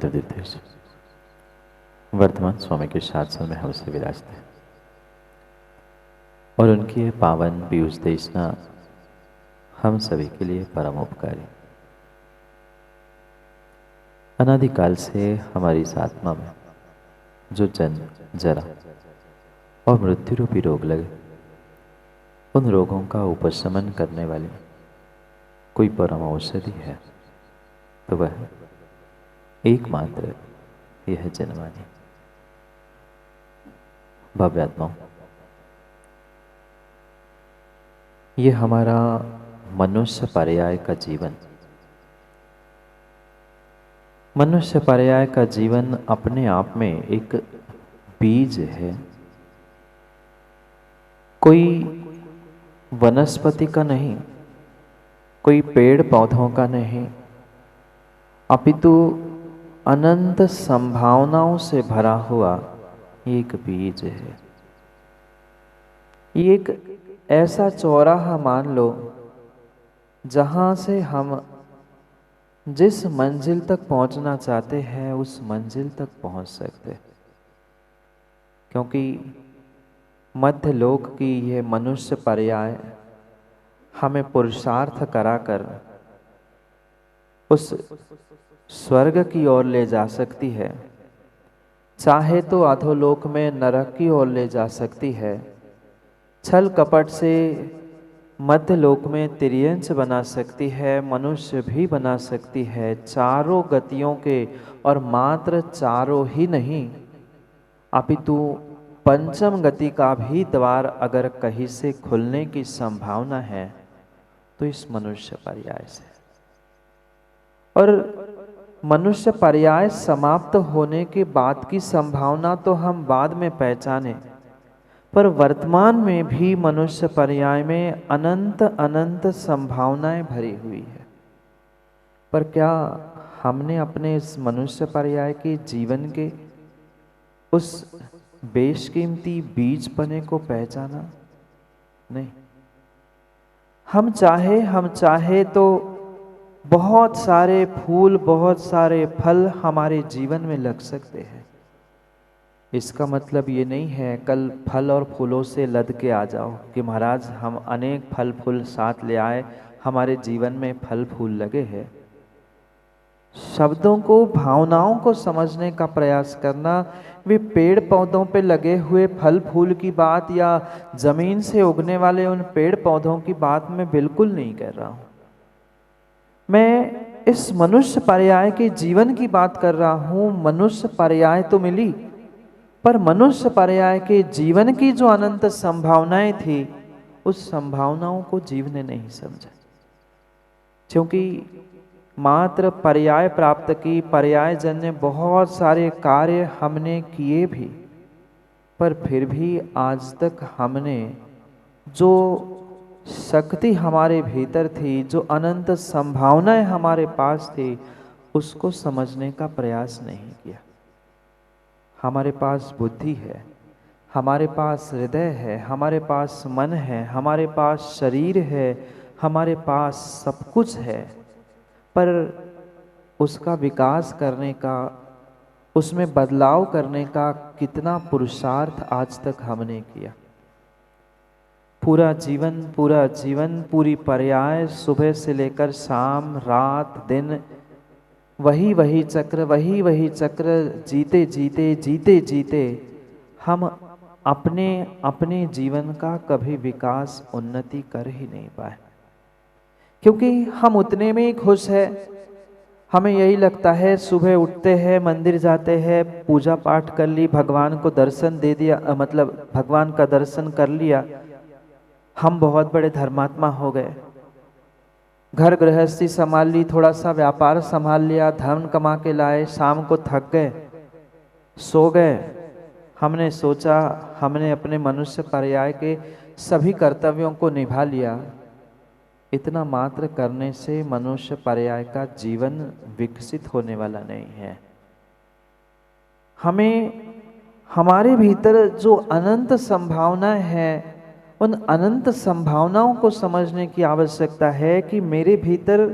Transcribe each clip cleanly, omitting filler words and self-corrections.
रुद्रतीर्थ वर्तमान स्वामी के शासन में हमसे विराजते हैं और उनकी ये पावन पीयूष देशना हम सभी के लिए परम उपकारी। अनादिकाल से हमारी इस आत्मा में जो जन्म, जरा और मृत्यु रूपी रोग लगे, उन रोगों का उपशमन करने वाली कोई परम औषधि है तो वह एकमात्र यह जनवाणी। भव्यात्माओं, ये हमारा मनुष्य पर्याय का जीवन, मनुष्य पर्याय का जीवन अपने आप में एक बीज है। कोई वनस्पति का नहीं, कोई पेड़ पौधों का नहीं, अपितु अनंत संभावनाओं से भरा हुआ एक बीज है। ये एक ऐसा चौराहा मान लो जहां से हम जिस मंजिल तक पहुंचना चाहते हैं उस मंजिल तक पहुंच सकते, क्योंकि मध्य लोक की यह मनुष्य पर्याय हमें पुरुषार्थ कराकर उस स्वर्ग की ओर ले जा सकती है, चाहे तो अधोलोक में नरक की ओर ले जा सकती है, छल कपट से मध्य लोक में तिर्यंच बना सकती है, मनुष्य भी बना सकती है। चारों गतियों के और मात्र चारों ही नहीं अपितु पंचम गति का भी द्वार अगर कहीं से खुलने की संभावना है तो इस मनुष्य पर्याय से। और मनुष्य पर्याय समाप्त होने के बाद की संभावना तो हम बाद में पहचाने, पर वर्तमान में भी मनुष्य पर्याय में अनंत अनंत संभावनाएं भरी हुई है। पर क्या हमने अपने इस मनुष्य पर्याय के जीवन के उस बेशकीमती बीज पने को पहचाना? नहीं। हम चाहे तो बहुत सारे फूल, बहुत सारे फल हमारे जीवन में लग सकते हैं। इसका मतलब ये नहीं है कल फल और फूलों से लद के आ जाओ कि महाराज हम अनेक फल फूल साथ ले आए, हमारे जीवन में फल फूल लगे हैं। शब्दों को, भावनाओं को समझने का प्रयास करना। वे पेड़ पौधों पे लगे हुए फल फूल की बात या जमीन से उगने वाले उन पेड़ पौधों की बात मैं बिल्कुल नहीं कर रहा हूं। मैं इस मनुष्य पर्याय के जीवन की बात कर रहा हूं। मनुष्य पर्याय तो मिली, पर मनुष्य पर्याय के जीवन की जो अनंत संभावनाएं थी उस संभावनाओं को जीव ने नहीं समझा, क्योंकि मात्र पर्याय प्राप्त की, पर्याय जन्य बहुत सारे कार्य हमने किए भी, पर फिर भी आज तक हमने जो शक्ति हमारे भीतर थी, जो अनंत संभावनाएं हमारे पास थी, उसको समझने का प्रयास नहीं किया। हमारे पास बुद्धि है, हमारे पास हृदय है, हमारे पास मन है, हमारे पास शरीर है, हमारे पास सब कुछ है, पर उसका विकास करने का, उसमें बदलाव करने का कितना पुरुषार्थ आज तक हमने किया? पूरा जीवन, पूरी पर्याय, सुबह से लेकर शाम, रात, दिन, वही वही चक्र जीते जीते हम अपने जीवन का कभी विकास, उन्नति कर ही नहीं पाए, क्योंकि हम उतने में ही खुश है। हमें यही लगता है सुबह उठते हैं, मंदिर जाते हैं, पूजा पाठ कर ली, भगवान को दर्शन दे दिया, मतलब भगवान का दर्शन कर लिया, हम बहुत बड़े धर्मात्मा हो गए। घर गृहस्थी संभाल ली, थोड़ा सा व्यापार संभाल लिया, धन कमा के लाए, शाम को थक गए, सो गए। हमने सोचा हमने अपने मनुष्य पर्याय के सभी कर्तव्यों को निभा लिया। इतना मात्र करने से मनुष्य पर्याय का जीवन विकसित होने वाला नहीं है। हमें हमारे भीतर जो अनंत संभावनाएं हैं, उन अनंत संभावनाओं को समझने की आवश्यकता है कि मेरे भीतर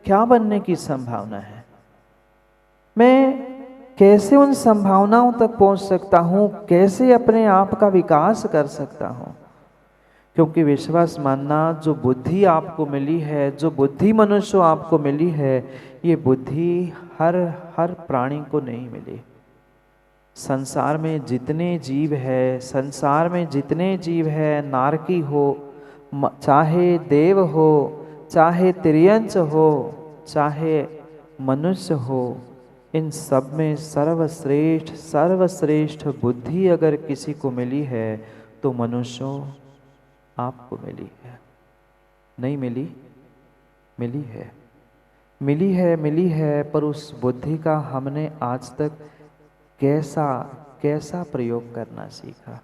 क्या बनने की संभावना है। मैं कैसे उन संभावनाओं तक पहुंच सकता हूं, कैसे अपने आप का विकास कर सकता हूं। क्योंकि विश्वास मानना, जो बुद्धि आपको मिली है, जो बुद्धि मनुष्य आपको मिली है, ये बुद्धि हर हर प्राणी को नहीं मिली। संसार में जितने जीव है, संसार में जितने जीव है, नारकी हो, चाहे देव हो, चाहे तिर्यंच हो, चाहे मनुष्य हो, इन सब में सर्वश्रेष्ठ सर्वश्रेष्ठ बुद्धि अगर किसी को मिली है तो मनुष्यों आपको मिली है। नहीं मिली? मिली है, मिली है, मिली है। पर उस बुद्धि का हमने आज तक कैसा कैसा प्रयोग करना सीखा?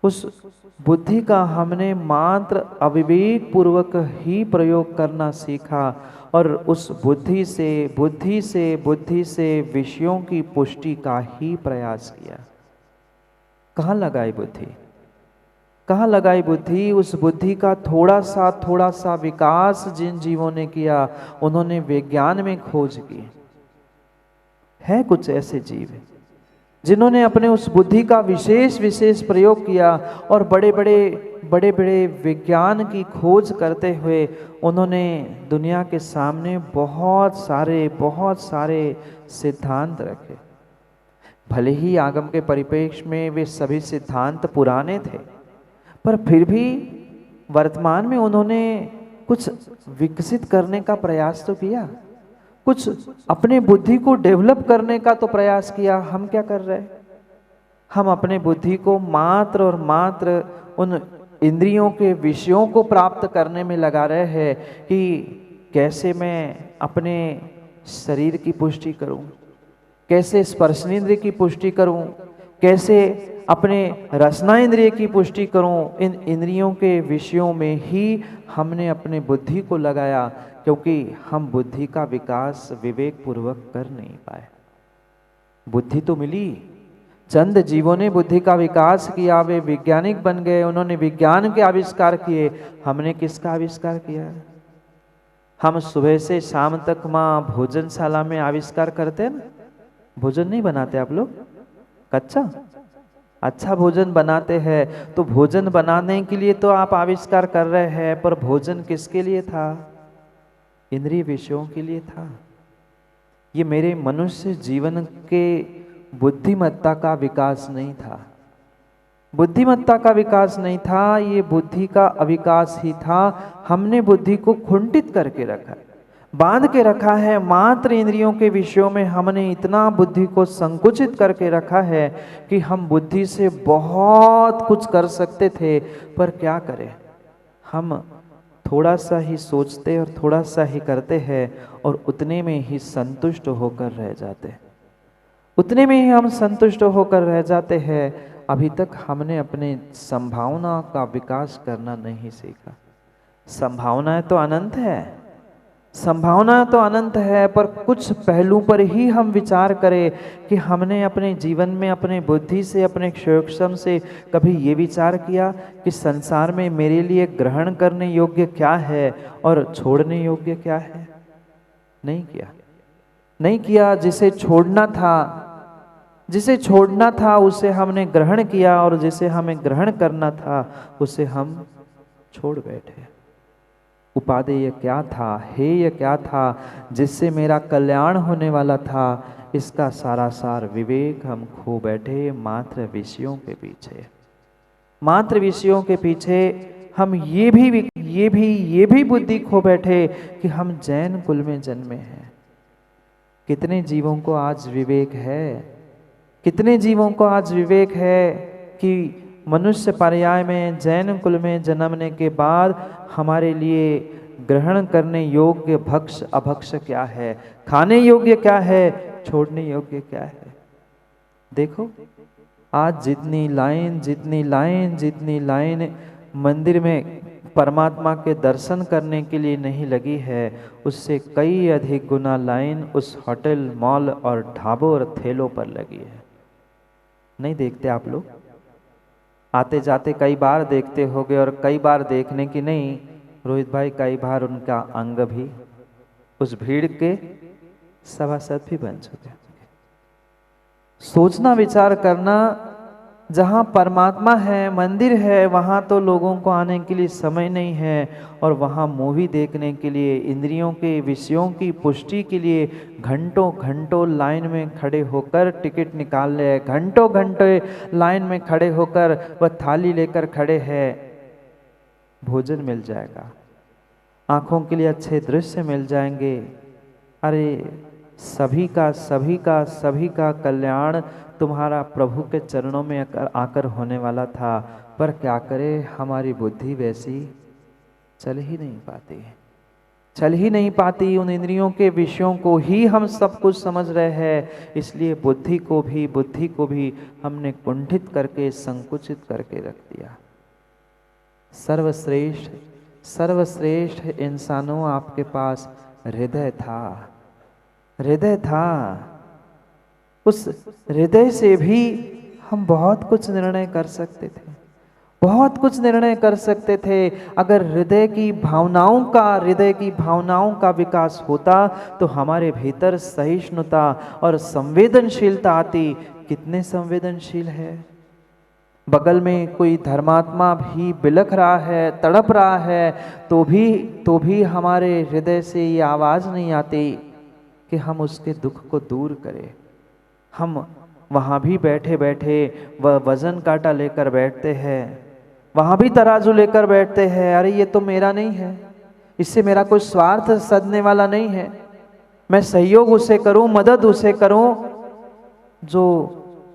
उस बुद्धि का हमने मात्र अविवेक पूर्वक ही प्रयोग करना सीखा और उस बुद्धि से बुद्धि से बुद्धि से विषयों की पुष्टि का ही प्रयास किया। कहाँ लगाई बुद्धि? कहाँ लगाई बुद्धि? उस बुद्धि का थोड़ा सा विकास जिन जीवों ने किया, उन्होंने विज्ञान में खोज की। है कुछ ऐसे जीव जिन्होंने अपने उस बुद्धि का विशेष विशेष प्रयोग किया और बड़े बड़े विज्ञान की खोज करते हुए उन्होंने दुनिया के सामने बहुत सारे सिद्धांत रखे। भले ही आगम के परिप्रेक्ष्य में वे सभी सिद्धांत पुराने थे, पर फिर भी वर्तमान में उन्होंने कुछ विकसित करने का प्रयास तो किया, कुछ अपने बुद्धि को डेवलप करने का तो प्रयास किया। हम क्या कर रहे हैं? हम अपने बुद्धि को मात्र और मात्र उन इंद्रियों के विषयों को प्राप्त करने में लगा रहे हैं कि कैसे मैं अपने शरीर की पुष्टि करूं, कैसे स्पर्शनेंद्रिय की पुष्टि करूं, कैसे अपने रसना इंद्रिय की पुष्टि करूं। इन इंद्रियों के विषयों में ही हमने अपने बुद्धि को लगाया, क्योंकि हम बुद्धि का विकास विवेक पूर्वक कर नहीं पाए। बुद्धि तो मिली, चंद जीवों ने बुद्धि का विकास किया, वे वैज्ञानिक बन गए, उन्होंने विज्ञान के आविष्कार किए। हमने किसका आविष्कार किया? हम सुबह से शाम तक माँ भोजनशाला में आविष्कार करते हैं ना। भोजन नहीं बनाते आप लोग? कच्चा अच्छा भोजन बनाते हैं। तो भोजन बनाने के लिए तो आप आविष्कार कर रहे हैं, पर भोजन किसके लिए था? इंद्रिय विषयों के लिए था। ये मेरे मनुष्य जीवन के बुद्धिमत्ता का विकास नहीं था, बुद्धिमत्ता का विकास नहीं था, ये बुद्धि का अविकास ही था। हमने बुद्धि को खुंटित करके रखा, बांध के रखा है। मात्र इंद्रियों के विषयों में हमने इतना बुद्धि को संकुचित करके रखा है कि हम बुद्धि से बहुत कुछ कर सकते थे, पर क्या करें? हम थोड़ा सा ही सोचते और थोड़ा सा ही करते हैं और उतने में ही संतुष्ट होकर रह जाते हैं, उतने में ही हम संतुष्ट होकर रह जाते हैं। अभी तक हमने अपने संभावना का विकास करना नहीं सीखा। संभावनाएं तो अनंत है, संभावना तो अनंत है, पर कुछ पहलू पर ही हम विचार करें कि हमने अपने जीवन में अपने बुद्धि से, अपने क्षोक्षम से कभी ये विचार किया कि संसार में मेरे लिए ग्रहण करने योग्य क्या है और छोड़ने योग्य क्या है? नहीं किया, नहीं किया। जिसे छोड़ना था, जिसे छोड़ना था उसे हमने ग्रहण किया, और जिसे हमें ग्रहण करना था उसे हम छोड़ बैठे। उपादेय क्या था, हेय क्या था, जिससे मेरा कल्याण होने वाला था, इसका सारा सार विवेक हम खो बैठे मात्र विषयों के पीछे। मात्र विषयों के पीछे हम ये भी बुद्धि खो बैठे कि हम जैन कुल में जन्मे हैं। कितने जीवों को आज विवेक है, कितने जीवों को आज विवेक है कि मनुष्य पर्याय में जैन कुल में जन्मने के बाद हमारे लिए ग्रहण करने योग्य भक्ष अभक्ष क्या है, खाने योग्य क्या है, छोड़ने योग्य क्या है। देखो आज जितनी लाइन मंदिर में परमात्मा के दर्शन करने के लिए नहीं लगी है, उससे कई अधिक गुना लाइन उस होटल, मॉल और ढाबों और ठेलों पर लगी है। नहीं देखते आप लोग? आते जाते कई बार देखते होगे, और कई बार देखने की नहीं रोहित भाई, कई बार उनका अंग भी उस भीड़ के सभासद भी बन चुके हैं। सोचना विचार करना, जहाँ परमात्मा है, मंदिर है, वहाँ तो लोगों को आने के लिए समय नहीं है, और वहाँ मूवी देखने के लिए, इंद्रियों के विषयों की पुष्टि के लिए घंटों घंटों लाइन में खड़े होकर टिकट निकाल रहे हैं, घंटों घंटे लाइन में खड़े होकर वह थाली लेकर खड़े हैं। भोजन मिल जाएगा, आंखों के लिए अच्छे दृश्य मिल जाएंगे। अरे सभी का सभी का सभी का कल्याण तुम्हारा प्रभु के चरणों में आकर होने वाला था, पर क्या करे, हमारी बुद्धि वैसी चल ही नहीं पाती, चल ही नहीं पाती। उन इंद्रियों के विषयों को ही हम सब कुछ समझ रहे हैं, इसलिए बुद्धि को भी हमने कुंठित करके, संकुचित करके रख दिया। सर्वश्रेष्ठ इंसानों, आपके पास हृदय था, हृदय था। उस हृदय से भी हम बहुत कुछ निर्णय कर सकते थे, बहुत कुछ निर्णय कर सकते थे। अगर हृदय की भावनाओं का विकास होता तो हमारे भीतर सहिष्णुता और संवेदनशीलता आती। कितने संवेदनशील है। बगल में कोई धर्मात्मा भी बिलख रहा है, तड़प रहा है, तो भी हमारे हृदय से ये आवाज नहीं आती कि हम उसके दुख को दूर करें। हम वहाँ भी बैठे बैठे वह वजन काटा लेकर बैठते हैं, वहाँ भी तराजू लेकर बैठते हैं। अरे ये तो मेरा नहीं है, इससे मेरा कोई स्वार्थ सधने वाला नहीं है, मैं सहयोग उसे करूं, मदद उसे करूं जो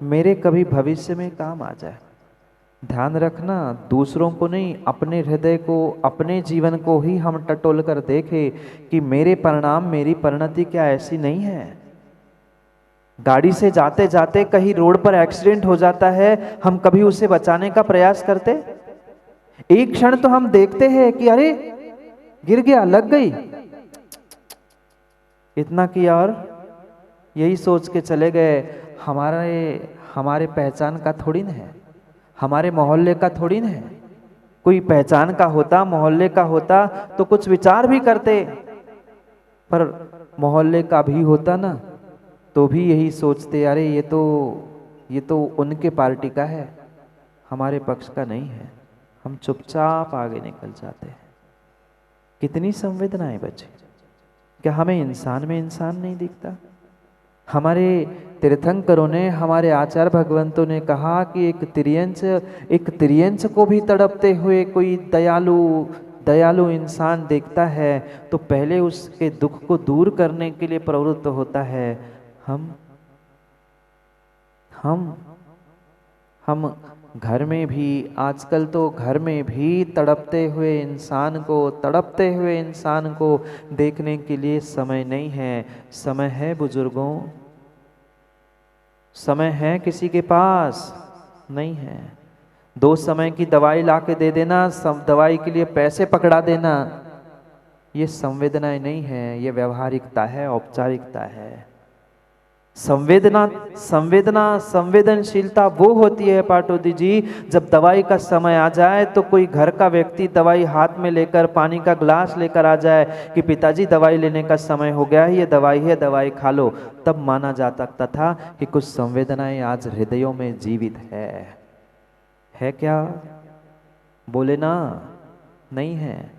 मेरे कभी भविष्य में काम आ जाए। ध्यान रखना, दूसरों को नहीं, अपने हृदय को, अपने जीवन को ही हम टटोल कर देखें कि मेरे परिणाम, मेरी परिणति क्या ऐसी नहीं है। गाड़ी से जाते जाते कहीं रोड पर एक्सीडेंट हो जाता है, हम कभी उसे बचाने का प्रयास करते? एक क्षण तो हम देखते हैं कि अरे गिर गया, लग गई, इतना किया और यही सोच के चले गए। हमारे पहचान का थोड़ी न है, हमारे मोहल्ले का थोड़ी न है। कोई पहचान का होता, मोहल्ले का होता तो कुछ विचार भी करते, पर मोहल्ले का भी होता ना तो भी यही सोचते, अरे ये तो उनके पार्टी का है, हमारे पक्ष का नहीं है। हम चुपचाप आगे निकल जाते हैं। कितनी संवेदनाएं बची। क्या हमें इंसान में इंसान नहीं दिखता? हमारे तीर्थंकरों ने, हमारे आचार्य भगवंतों ने कहा कि एक तिर्यंच को भी तड़पते हुए कोई दयालु इंसान देखता है तो पहले उसके दुख को दूर करने के लिए प्रवृत्त होता है। हम घर में भी, आजकल तो घर में भी तड़पते हुए इंसान को देखने के लिए समय नहीं है। समय है बुजुर्गों, समय है किसी के पास? नहीं है। 2 समय की दवाई लाके दे देना, सब दवाई के लिए पैसे पकड़ा देना, ये संवेदनाएं नहीं है, ये व्यवहारिकता है, औपचारिकता है। संवेदनशीलता वो होती है पाटोदी जी, जब दवाई का समय आ जाए तो कोई घर का व्यक्ति दवाई हाथ में लेकर, पानी का ग्लास लेकर आ जाए कि पिताजी दवाई लेने का समय हो गया है, ये दवाई है, दवाई खा लो, तब माना जा सकता था कि कुछ संवेदनाएं आज हृदयों में जीवित है क्या? बोले ना, नहीं है।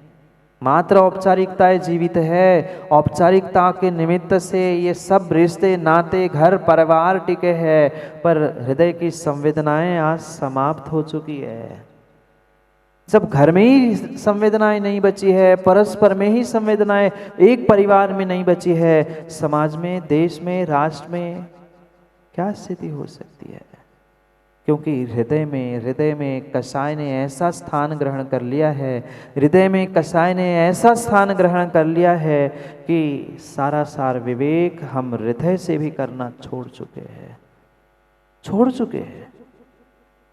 मात्र औपचारिकताएं जीवित है। औपचारिकता के निमित्त से ये सब रिश्ते, नाते, घर परिवार टिके हैं, पर हृदय की संवेदनाएं आज समाप्त हो चुकी है। जब घर में ही संवेदनाएं नहीं बची है, परस्पर में ही संवेदनाएं एक परिवार में नहीं बची है, समाज में, देश में, राष्ट्र में क्या स्थिति हो सकती है? क्योंकि हृदय में कसाय ने ऐसा स्थान ग्रहण कर लिया है, हृदय में कसाय ने ऐसा स्थान ग्रहण कर लिया है कि सार विवेक हम हृदय से भी करना छोड़ चुके हैं।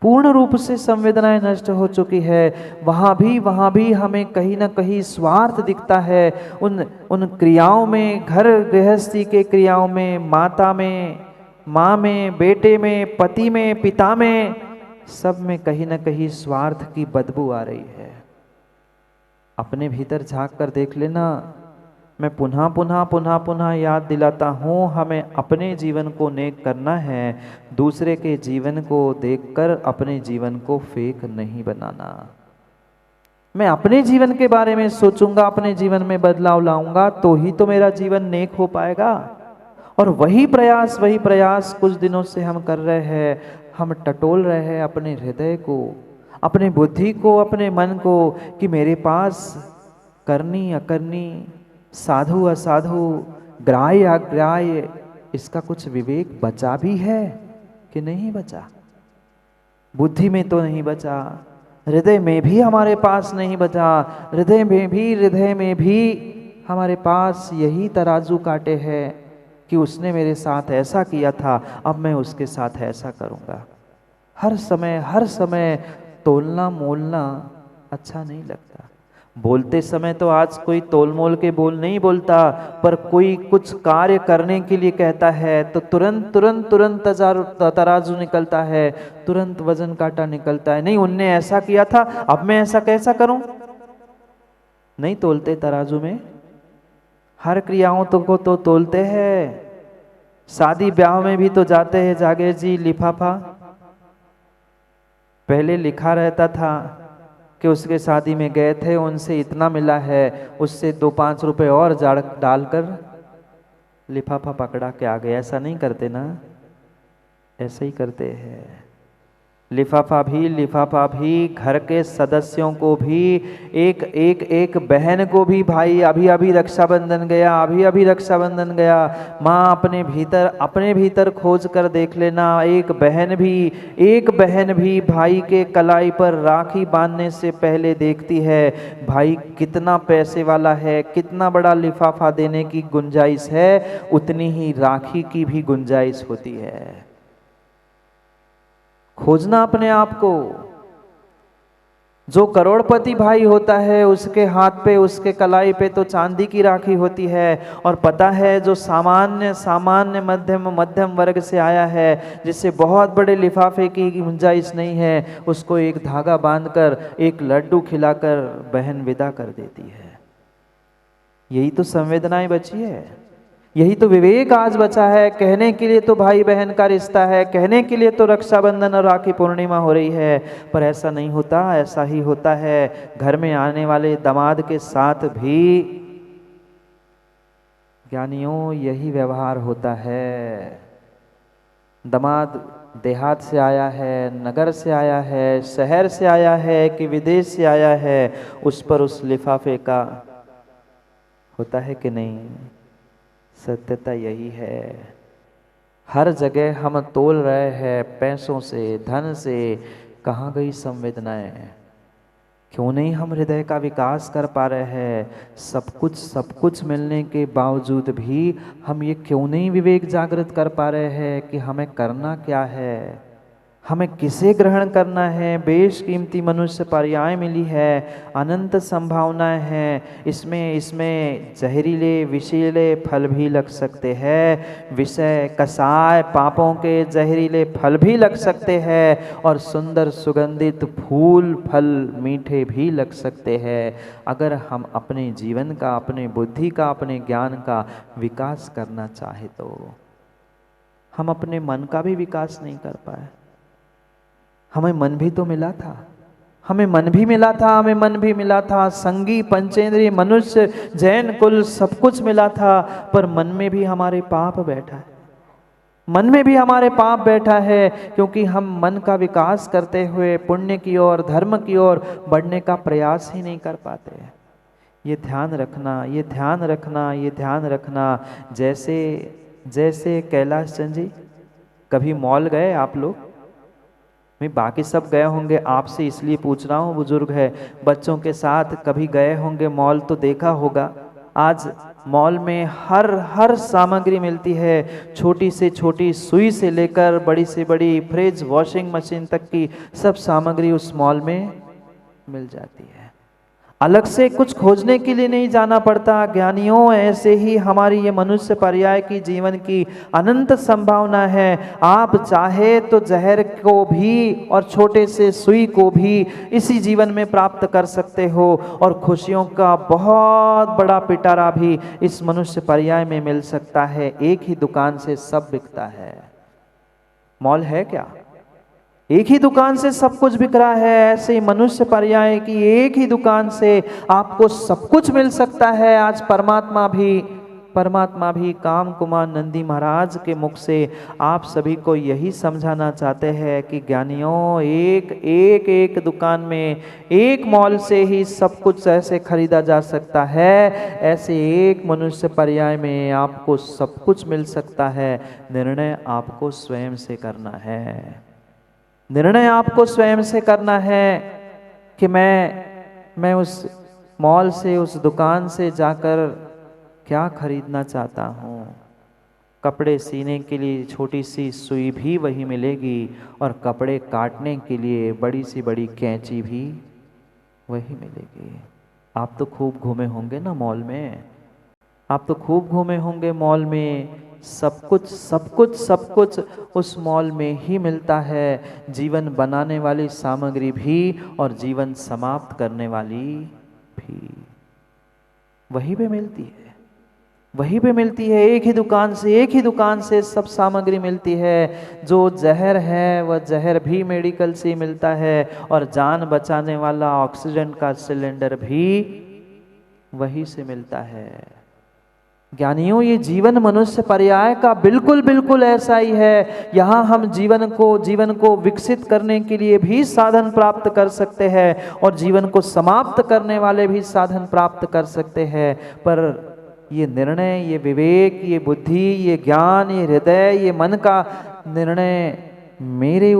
पूर्ण रूप से संवेदनाएं नष्ट हो चुकी है। वहाँ भी हमें कहीं ना कहीं स्वार्थ दिखता है। उन क्रियाओं में, घर गृहस्थी के क्रियाओं में, माँ में, बेटे में, पति में, पिता में, सब में कहीं ना कहीं स्वार्थ की बदबू आ रही है। अपने भीतर झांक कर देख लेना, मैं पुनः पुनः पुनः पुनः याद दिलाता हूँ, हमें अपने जीवन को नेक करना है, दूसरे के जीवन को देखकर अपने जीवन को फेक नहीं बनाना। मैं अपने जीवन के बारे में सोचूंगा, अपने जीवन में बदलाव लाऊंगा, तो ही तो मेरा जीवन नेक हो पाएगा। और वही प्रयास कुछ दिनों से हम कर रहे हैं। हम टटोल रहे हैं अपने हृदय को, अपने बुद्धि को, अपने मन को, कि मेरे पास करनी अकरनी, साधु असाधु, ग्राह्य अग्राह्य, इसका कुछ विवेक बचा भी है कि नहीं बचा? बुद्धि में तो नहीं बचा, हृदय में भी हमारे पास नहीं बचा। हृदय में भी हमारे पास यही तराजू काटे हैं कि उसने मेरे साथ ऐसा किया था, अब मैं उसके साथ ऐसा करूँगा। हर समय तोलना मोलना अच्छा नहीं लगता। बोलते समय तो आज कोई तोल मोल के बोल नहीं बोलता, पर कोई कुछ कार्य करने के लिए कहता है तो तुरंत तराजू निकलता है, तुरंत वजन काटा निकलता है। नहीं, उनने ऐसा किया था, अब मैं ऐसा कैसा करूं? नहीं तोलते तराजू में। हर क्रियाओं को तो तोलते हैं। शादी ब्याह में भी तो जाते हैं जागेर जी, लिफाफा पहले लिखा रहता था कि उसके शादी में गए थे, उनसे इतना मिला है, उससे 2-5 रुपए और डालकर लिफाफा पकड़ा के आ गए। ऐसा नहीं करते ना? ऐसे ही करते हैं। लिफाफा भी घर के सदस्यों को भी, एक बहन को भी, भाई अभी रक्षाबंधन गया, माँ अपने भीतर खोज कर देख लेना। एक बहन भी भाई के कलाई पर राखी बांधने से पहले देखती है भाई कितना पैसे वाला है, कितना बड़ा लिफाफा देने की गुंजाइश है, उतनी ही राखी की भी गुंजाइश होती है। खोजना अपने आप को। जो करोड़पति भाई होता है उसके हाथ पे, उसके कलाई पे तो चांदी की राखी होती है। और पता है जो सामान्य मध्यम वर्ग से आया है, जिससे बहुत बड़े लिफाफे की गुंजाइश नहीं है, उसको एक धागा बांधकर, एक लड्डू खिलाकर बहन विदा कर देती है। यही तो संवेदनाएं बची है, यही तो विवेक आज बचा है। कहने के लिए तो भाई बहन का रिश्ता है, कहने के लिए तो रक्षाबंधन और राखी पूर्णिमा हो रही है, पर ऐसा नहीं होता। ऐसा ही होता है घर में आने वाले दामाद के साथ भी। ज्ञानियों, यही व्यवहार होता है। दामाद देहात से आया है, नगर से आया है, शहर से आया है कि विदेश से आया है, उस पर उस लिफाफे का होता है कि नहीं? सत्यता यही है। हर जगह हम तोल रहे हैं पैसों से, धन से। कहाँ गई संवेदनाएं? क्यों नहीं हम हृदय का विकास कर पा रहे हैं? सब कुछ मिलने के बावजूद भी हम ये क्यों नहीं विवेक जागृत कर पा रहे हैं कि हमें करना क्या है, हमें किसे ग्रहण करना है? बेशकीमती मनुष्य पर्याय मिली है, अनंत संभावनाएं हैं। इसमें जहरीले विषीले फल भी लग सकते हैं, विषय कसाय पापों के जहरीले फल भी लग सकते हैं, और सुंदर सुगंधित फूल फल मीठे भी लग सकते हैं। अगर हम अपने जीवन का, अपने बुद्धि का, अपने ज्ञान का विकास करना चाहे तो हम अपने मन का भी विकास नहीं कर पाए। हमें मन भी तो मिला था, हमें मन भी मिला था, संगी पंचेंद्रिय मनुष्य जैन कुल सब कुछ मिला था, पर मन में भी हमारे पाप बैठा है। मन में भी हमारे पाप बैठा है, क्योंकि हम मन का विकास करते हुए पुण्य की ओर, धर्म की ओर बढ़ने का प्रयास ही नहीं कर पाते। ये ध्यान रखना। जैसे कैलाश चंद जी, कभी मॉल गए आप लोग? मैं बाकी सब गए होंगे, आपसे इसलिए पूछ रहा हूँ, बुजुर्ग है, बच्चों के साथ कभी गए होंगे मॉल तो देखा होगा। आज मॉल में हर सामग्री मिलती है, छोटी से छोटी सुई से लेकर बड़ी से बड़ी फ्रिज, वॉशिंग मशीन तक की सब सामग्री उस मॉल में मिल जाती है। अलग से कुछ खोजने के लिए नहीं जाना पड़ता। ज्ञानियों, ऐसे ही हमारी ये मनुष्य पर्याय की जीवन की अनंत संभावना है। आप चाहे तो जहर को भी और छोटे से सुई को भी इसी जीवन में प्राप्त कर सकते हो, और खुशियों का बहुत बड़ा पिटारा भी इस मनुष्य पर्याय में मिल सकता है। एक ही दुकान से सब बिकता है। मॉल है क्या? एक ही दुकान से सब कुछ बिक रहा है। ऐसे ही मनुष्य पर्याय की एक ही दुकान से आपको सब कुछ मिल सकता है। आज परमात्मा भी काम कुमार नंदी महाराज के मुख से आप सभी को यही समझाना चाहते हैं कि ज्ञानियों, एक दुकान में, एक मॉल से ही सब कुछ ऐसे खरीदा जा सकता है, ऐसे एक मनुष्य पर्याय में आपको सब कुछ मिल सकता है। निर्णय आपको स्वयं से करना है। निर्णय आपको स्वयं से करना है कि मैं उस मॉल से, उस दुकान से जाकर क्या खरीदना चाहता हूँ। कपड़े सीने के लिए छोटी सी सुई भी वही मिलेगी, और कपड़े काटने के लिए बड़ी सी बड़ी कैंची भी वही मिलेगी। आप तो खूब घूमे होंगे ना मॉल में, आप तो खूब घूमे होंगे मॉल में। सब कुछ उस मॉल में ही मिलता है। जीवन बनाने वाली सामग्री भी और जीवन समाप्त करने वाली भी वहीं पे मिलती है। वहीं पे मिलती है। एक ही दुकान से सब सामग्री मिलती है। जो जहर है वह जहर भी मेडिकल से मिलता है, और जान बचाने वाला ऑक्सीजन का सिलेंडर भी वहीं से मिलता है। ज्ञानियों, ये जीवन मनुष्य पर्याय का बिल्कुल ऐसा ही है। यहाँ हम जीवन को विकसित करने के लिए भी साधन प्राप्त कर सकते हैं, और जीवन को समाप्त करने वाले भी साधन प्राप्त कर सकते हैं। पर ये निर्णय, ये विवेक, ये बुद्धि, ये ज्ञान, ये हृदय, ये मन का निर्णय मेरे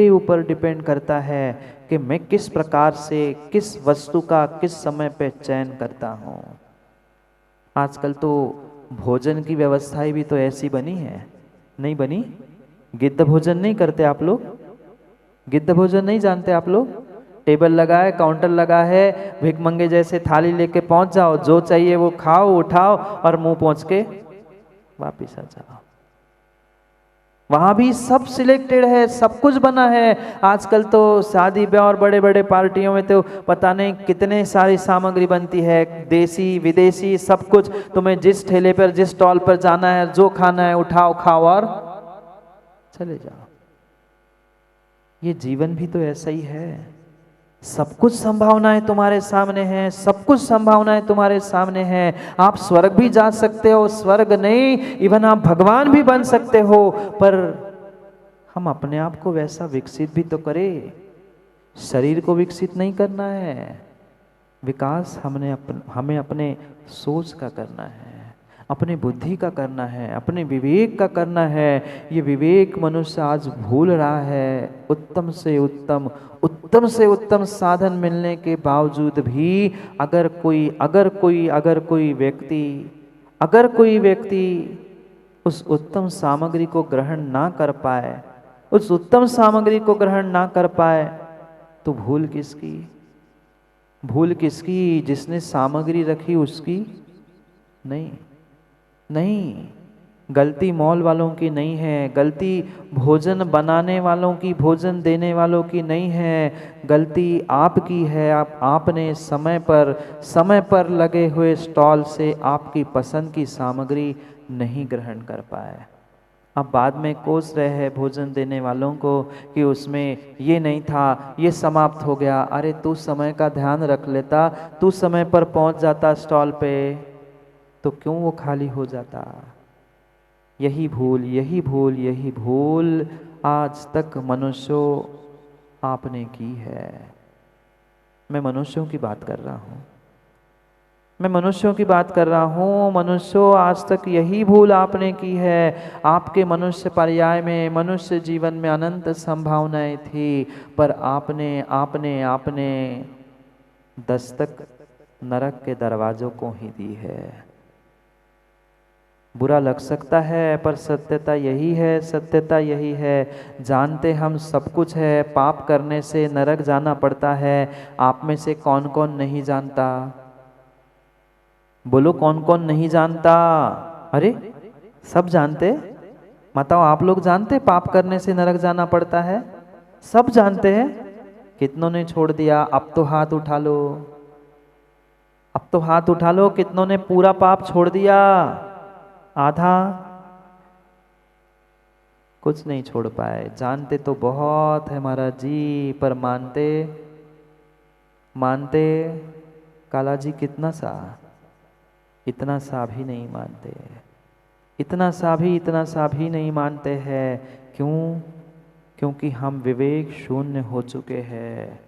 ऊपर डिपेंड करता है कि मैं किस प्रकार से, किस वस्तु का किस समय पे चयन करता हूँ। आजकल तो भोजन की व्यवस्थाएं भी तो ऐसी बनी है, नहीं बनी? गिद्ध भोजन नहीं करते आप लोग? गिद्ध भोजन नहीं जानते आप लोग? टेबल लगा है, काउंटर लगा है, भिखमंगे जैसे थाली लेके पहुंच जाओ, जो चाहिए वो खाओ, उठाओ और मुंह पहुंच के वापिस आ जाओ। वहां भी सब सिलेक्टेड है, सब कुछ बना है। आजकल तो शादी ब्याह और बड़े बड़े पार्टियों में तो पता नहीं कितने सारी सामग्री बनती है, देसी विदेशी सब कुछ। तुम्हें जिस ठेले पर, जिस स्टॉल पर जाना है, जो खाना है उठाओ, खाओ और चले जाओ। ये जीवन भी तो ऐसा ही है। सब कुछ संभावनाएं तुम्हारे सामने हैं, सब कुछ संभावनाएं तुम्हारे सामने हैं। आप स्वर्ग भी जा सकते हो, स्वर्ग नहीं, इवन आप भगवान भी बन सकते हो। पर हम अपने आप को वैसा विकसित भी तो करें। शरीर को विकसित नहीं करना है, विकास हमें अपने सोच का करना है, अपने बुद्धि का करना है, अपने विवेक का करना है। ये विवेक मनुष्य आज भूल रहा है। उत्तम से उत्तम साधन मिलने के बावजूद भी अगर कोई व्यक्ति उस उत्तम सामग्री को ग्रहण ना कर पाए, उस उत्तम सामग्री को ग्रहण ना कर पाए, तो भूल किसकी? जिसने सामग्री रखी उसकी नहीं। गलती मॉल वालों की नहीं है, गलती भोजन बनाने वालों की, भोजन देने वालों की नहीं है, गलती आपकी है। आपने समय पर लगे हुए स्टॉल से आपकी पसंद की सामग्री नहीं ग्रहण कर पाए। अब बाद में कोस रहे हैं भोजन देने वालों को कि उसमें ये नहीं था, ये समाप्त हो गया। अरे तू समय का ध्यान रख लेता, तू समय पर पहुंच जाता स्टॉल पे, तो क्यों वो खाली हो जाता? यही भूल आज तक मनुष्यों आपने की है। मैं मनुष्यों की बात कर रहा हूँ। मनुष्यों, आज तक यही भूल आपने की है। आपके मनुष्य पर्याय में, मनुष्य जीवन में अनंत संभावनाएं थी, पर आपने दस्तक नरक के दरवाजों को ही दी है। बुरा लग सकता है पर सत्यता यही है, सत्यता यही है। जानते हम सब कुछ है, पाप करने से नरक जाना पड़ता है। आप में से कौन कौन नहीं जानता? बोलो कौन कौन नहीं जानता? अरे सब जानते। बताओ आप लोग जानते पाप करने से नरक जाना पड़ता है? सब जानते हैं। कितनों ने छोड़ दिया? अब तो हाथ उठा लो, अब तो हाथ उठा लो। कितनों ने पूरा पाप छोड़ दिया? आधा? कुछ नहीं छोड़ पाए। जानते तो बहुत है महाराज जी, पर मानते? मानते? काला जी कितना सा? इतना सा भी नहीं मानते। इतना सा भी नहीं मानते हैं। क्यों? क्योंकि हम विवेक शून्य हो चुके हैं।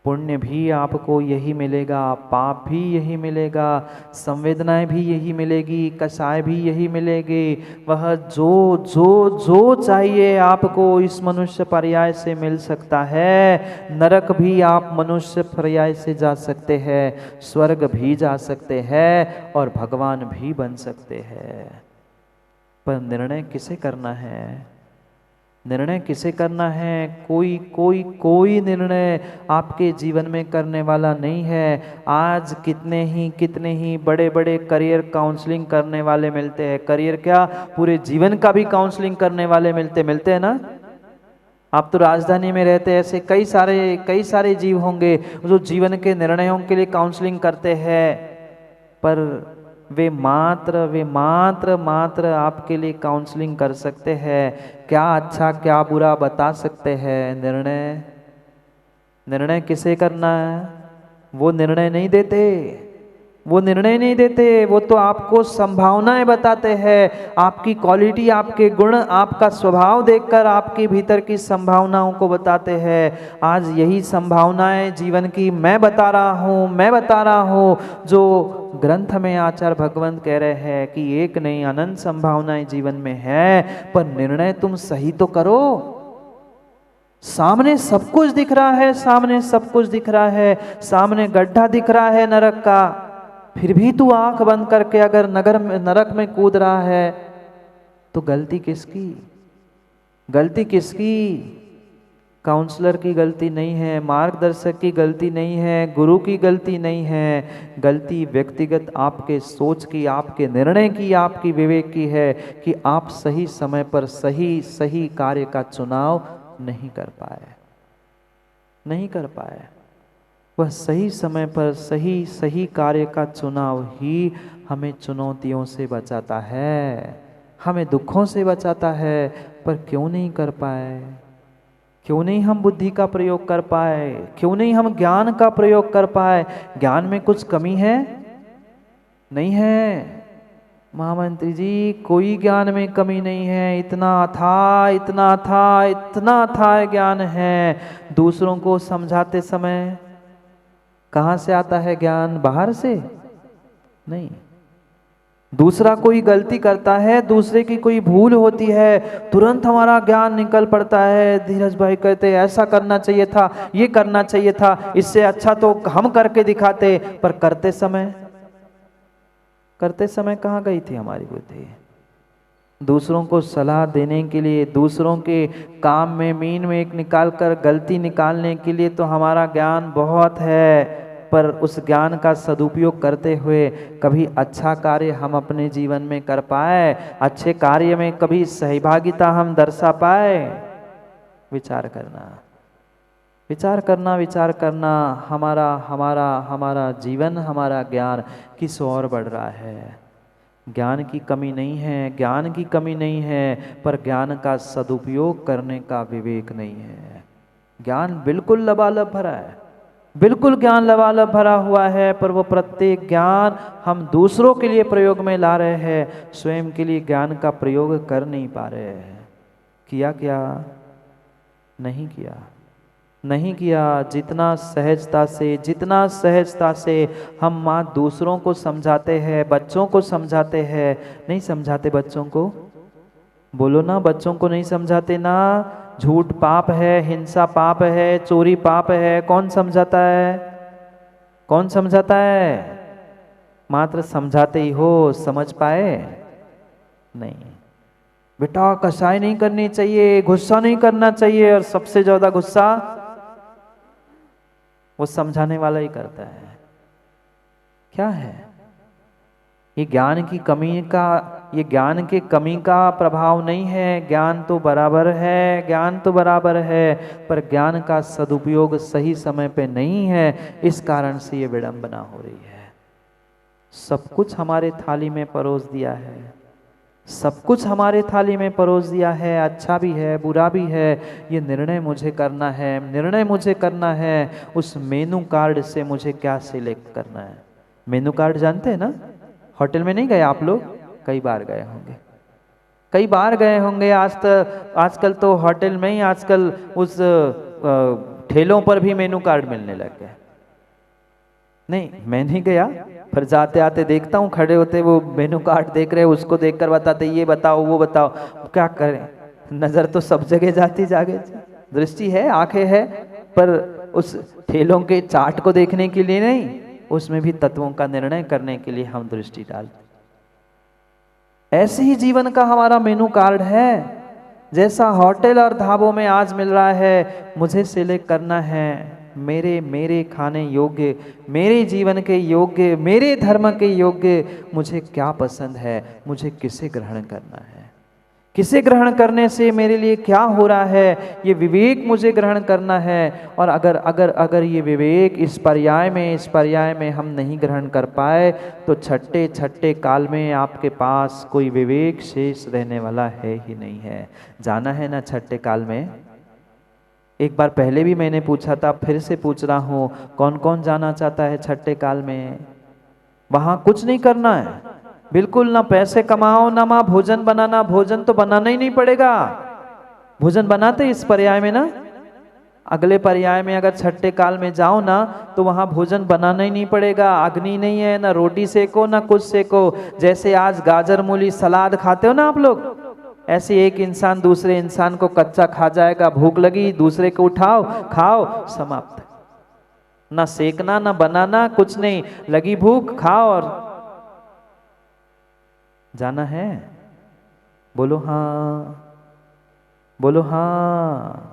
पुण्य भी आपको यही मिलेगा, पाप भी यही मिलेगा, संवेदनाएं भी यही मिलेगी, कषाय भी यही मिलेगी। वह जो जो जो चाहिए आपको इस मनुष्य पर्याय से मिल सकता है। नरक भी आप मनुष्य पर्याय से जा सकते हैं, स्वर्ग भी जा सकते हैं और भगवान भी बन सकते हैं। पर निर्णय किसे करना है? निर्णय किसे करना है? कोई कोई कोई निर्णय आपके जीवन में करने वाला नहीं है। आज कितने ही बड़े बड़े करियर काउंसलिंग करने वाले मिलते हैं। करियर क्या, पूरे जीवन का भी काउंसलिंग करने वाले मिलते हैं ना। आप तो राजधानी में रहते हैं, ऐसे कई सारे जीव होंगे जो जीवन के निर्णयों के लिए काउंसलिंग करते हैं। पर वे मात्र आपके लिए काउंसलिंग कर सकते हैं। क्या अच्छा क्या बुरा बता सकते हैं। निर्णय किसे करना है? वो निर्णय नहीं देते। वो निर्णय नहीं देते, वो तो आपको संभावनाएं बताते हैं। आपकी क्वालिटी, आपके गुण, आपका स्वभाव देखकर आपके भीतर की संभावनाओं को बताते हैं। आज यही संभावनाएं जीवन की मैं बता रहा हूँ जो ग्रंथ में आचार्य भगवंत कह रहे हैं कि एक नहीं अनंत संभावनाएं जीवन में है। पर निर्णय तुम सही तो करो। सामने सब कुछ दिख रहा है, सामने सब कुछ दिख रहा है, सामने गड्ढा दिख रहा है नरक का, फिर भी तू आंख बंद करके अगर नरक में कूद रहा है तो गलती किसकी? गलती किसकी? काउंसलर की गलती नहीं है, मार्गदर्शक की गलती नहीं है, गुरु की गलती नहीं है। गलती व्यक्तिगत आपके सोच की, आपके निर्णय की, आपकी विवेक की है कि आप सही समय पर सही कार्य का चुनाव नहीं कर पाए। वह सही समय पर सही कार्य का चुनाव ही हमें चुनौतियों से बचाता है, हमें दुखों से बचाता है। पर क्यों नहीं कर पाए? क्यों नहीं हम बुद्धि का प्रयोग कर पाए? क्यों नहीं हम ज्ञान का प्रयोग कर पाए? ज्ञान में कुछ कमी है? नहीं है महामंत्री जी, कोई ज्ञान में कमी नहीं है। इतना अथाह ज्ञान है। दूसरों को समझाते समय कहाँ से आता है ज्ञान? बाहर से नहीं। दूसरा कोई गलती करता है, दूसरे की कोई भूल होती है, तुरंत हमारा ज्ञान निकल पड़ता है। धीरज भाई कहते ऐसा करना चाहिए था, ये करना चाहिए था, इससे अच्छा तो हम करके दिखाते। पर करते समय कहाँ गई थी हमारी बुद्धि? दूसरों को सलाह देने के लिए, दूसरों के काम में मीन में एक निकाल कर गलती निकालने के लिए तो हमारा ज्ञान बहुत है। पर उस ज्ञान का सदुपयोग करते हुए कभी अच्छा कार्य हम अपने जीवन में कर पाए? अच्छे कार्य में कभी सहभागिता हम दर्शा पाए? विचार करना। हमारा जीवन, हमारा ज्ञान किस ओर बढ़ रहा है? ज्ञान की कमी नहीं है, पर ज्ञान का सदुपयोग करने का विवेक नहीं है। ज्ञान बिल्कुल लबालब भरा है, बिल्कुल ज्ञान लबालब भरा हुआ है, पर वो प्रत्येक ज्ञान हम दूसरों के लिए प्रयोग में ला रहे हैं, स्वयं के लिए ज्ञान का प्रयोग कर नहीं पा रहे हैं। किया क्या? नहीं किया। जितना सहजता से हम माँ दूसरों को समझाते हैं, बच्चों को समझाते हैं, नहीं समझाते बच्चों को? बोलो ना, बच्चों को नहीं समझाते ना। झूठ पाप है, हिंसा पाप है, चोरी पाप है। कौन समझाता है? मात्र समझाते ही हो, समझ पाए? नहीं बेटा, कसाई नहीं करनी चाहिए, गुस्सा नहीं करना चाहिए, और सबसे ज्यादा गुस्सा वो समझाने वाला ही करता है। क्या है ये? ज्ञान की कमी का, ये ज्ञान की कमी का प्रभाव नहीं है। ज्ञान तो बराबर है, ज्ञान तो बराबर है, पर ज्ञान का सदुपयोग सही समय पे नहीं है। इस कारण से ये विडंबना हो रही है। सब कुछ हमारे थाली में परोस दिया है, सब कुछ हमारे थाली में परोस दिया है, अच्छा भी है बुरा भी है। ये निर्णय मुझे करना है, निर्णय मुझे करना है। उस मेनू कार्ड से मुझे क्या सिलेक्ट करना है। मेनू कार्ड जानते हैं ना? होटल में नहीं गए आप लोग? कई बार गए होंगे, कई बार गए होंगे। आजकल तो होटल में ही आजकल उस ठेलों पर भी मेनू कार्ड मिलने लग गए। नहीं, मैं नहीं गया, पर जाते आते देखता हूँ खड़े होते वो मेनू कार्ड देख रहे, उसको देखकर बताते ये बताओ वो बताओ। क्या करें, नजर तो सब जगह जाती जागे, दृष्टि है, आंखें है, पर उस ठेलों के चार्ट को देखने के लिए नहीं, उसमें भी तत्वों का निर्णय करने के लिए हम दृष्टि डालते। ऐसे ही जीवन का हमारा मेनू कार्ड है। जैसा होटल और ढाबों में आज मिल रहा है, मुझे सिलेक्ट करना है मेरे मेरे खाने योग्य, मेरे जीवन के योग्य, मेरे धर्म के योग्य मुझे क्या पसंद है, मुझे किसे ग्रहण करना है, किसे ग्रहण करने से मेरे लिए क्या हो रहा है, ये विवेक मुझे ग्रहण करना है। और अगर अगर अगर ये विवेक इस पर्याय में हम नहीं ग्रहण कर पाए, तो छठे छठे काल में आपके पास कोई विवेक शेष रहने वाला है ही नहीं है। जाना है ना छठे काल में? एक बार पहले भी मैंने पूछा था, फिर से पूछ रहा हूं, कौन कौन जाना चाहता है छठे काल में? वहां कुछ नहीं करना है, बिल्कुल ना पैसे कमाओ ना माँ भोजन बनाना। भोजन तो बनाना ही नहीं पड़ेगा, भोजन बनाते इस पर्याय में ना। अगले पर्याय में अगर छठे काल में जाओ ना, तो वहां भोजन बनाना ही नहीं पड़ेगा। अग्नि नहीं है, ना रोटी सेको ना कुछ सेको। जैसे आज गाजर मूली सलाद खाते हो ना आप लोग, ऐसे एक इंसान दूसरे इंसान को कच्चा खा जाएगा। भूख लगी, दूसरे को उठाओ खाओ, समाप्त। ना सेकना ना बनाना, कुछ नहीं, लगी भूख खाओ। और जाना है? बोलो हाँ, बोलो हाँ।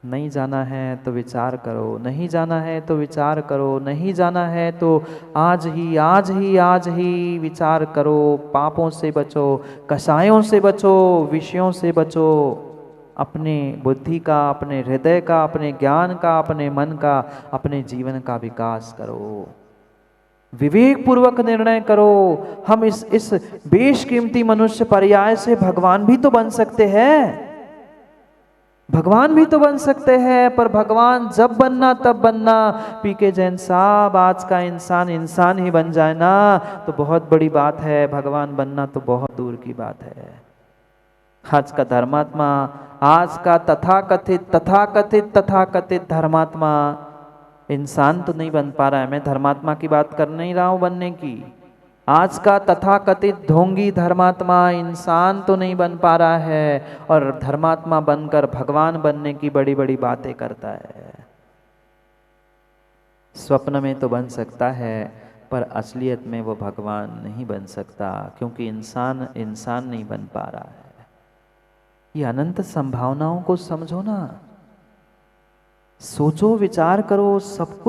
नहीं जाना है तो विचार करो, नहीं जाना है तो विचार करो, नहीं जाना है तो आज ही आज ही आज ही विचार करो। पापों से बचो, कसायों से बचो, विषयों से बचो। अपने बुद्धि का, अपने हृदय का, अपने ज्ञान का, अपने मन का, अपने जीवन का विकास करो। विवेक पूर्वक निर्णय करो। हम इस बेशकीमती मनुष्य पर्याय से भगवान भी तो बन सकते हैं, भगवान भी तो बन सकते हैं। पर भगवान जब बनना तब बनना। पीके जैन साहब, आज का इंसान इंसान ही बन जाए ना तो बहुत बड़ी बात है, भगवान बनना तो बहुत दूर की बात है। आज का धर्मात्मा, आज का तथाकथित धर्मात्मा इंसान तो नहीं बन पा रहा है। मैं धर्मात्मा की बात कर नहीं रहा हूं बनने की। आज का तथाकथित ढोंगी धर्मात्मा इंसान तो नहीं बन पा रहा है, और धर्मात्मा बनकर भगवान बनने की बड़ी बड़ी बातें करता है। स्वप्न में तो बन सकता है, पर असलियत में वो भगवान नहीं बन सकता, क्योंकि इंसान इंसान नहीं बन पा रहा है। ये अनंत संभावनाओं को समझो ना, सोचो विचार करो। सब